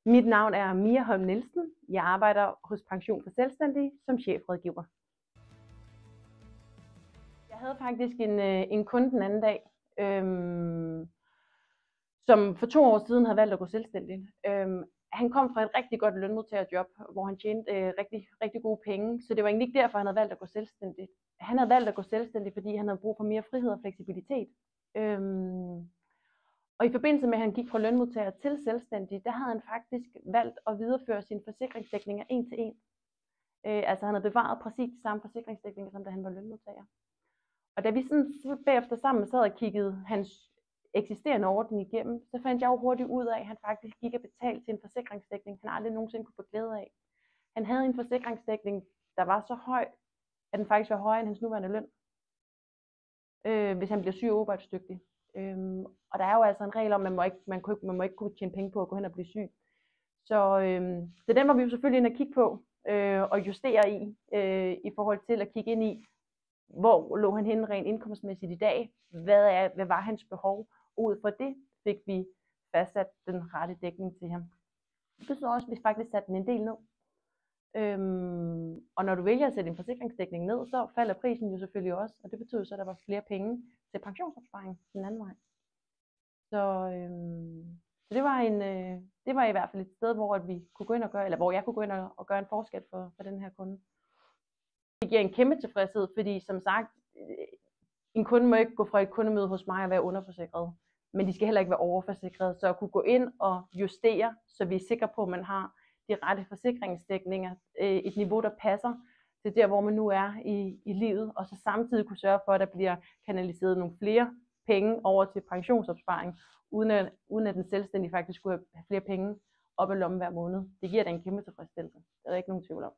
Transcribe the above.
Mit navn er Mia Holm Nielsen. Jeg arbejder hos Pension for Selvstændige som chefrådgiver. Jeg havde faktisk en kunde den anden dag, som for 2 år siden havde valgt at gå selvstændig. Han kom fra et rigtig godt lønmodtagerjob, hvor han tjente rigtig gode penge, så det var egentlig ikke derfor, han havde valgt at gå selvstændig. Han havde valgt at gå selvstændig, fordi han havde brug for mere frihed og fleksibilitet. Og i forbindelse med, at han gik fra lønmodtager til selvstændig, der havde han faktisk valgt at videreføre sine forsikringsdækninger 1 til 1. Altså han havde bevaret præcis de samme forsikringsdækninger, som da han var lønmodtager. Og da vi sådan bagefter sammen sad og kiggede hans eksisterende ordning igennem, så fandt jeg jo hurtigt ud af, at han faktisk gik og betalte til en forsikringsdækning, han aldrig nogensinde kunne få glæde af. Han havde en forsikringsdækning, der var så høj, at den faktisk var højere end hans nuværende løn, hvis han bliver syg og arbejdsdygtig. Og der er jo altså en regel om, at man må ikke kunne tjene penge på at gå hen og blive syg. Så den var vi jo selvfølgelig inde at kigge på og justere i forhold til at kigge ind i, hvor lå han henne rent indkomstmæssigt i dag, hvad var hans behov, og ud fra det fik vi fastsat den rette dækning til ham. Det betyder også, at vi faktisk satte den en del ned. Og når du vælger at sætte en forsikringsdækning ned, så falder prisen jo selvfølgelig også, og det betyder så, at der var flere penge til pensionsopsparing den anden vej. Så det var i hvert fald et sted, hvor vi kunne gå ind og gøre, eller hvor jeg kunne gå ind og gøre en forskel for den her kunde. Det giver en kæmpe tilfredshed, fordi som sagt, en kunde må ikke gå fra et kundemøde hos mig og være underforsikret, men de skal heller ikke være overforsikret. Så at kunne gå ind og justere, så vi er sikre på, at man har de rette forsikringsdækninger, et niveau, der passer til der, hvor man nu er i livet, og så samtidig kunne sørge for, at der bliver kanaliseret nogle flere penge over til pensionsopsparing, uden at den selvstændige faktisk skulle have flere penge op i lommen hver måned. Det giver da en kæmpe tilfredsstillelse. Det er der ikke nogen tvivl om.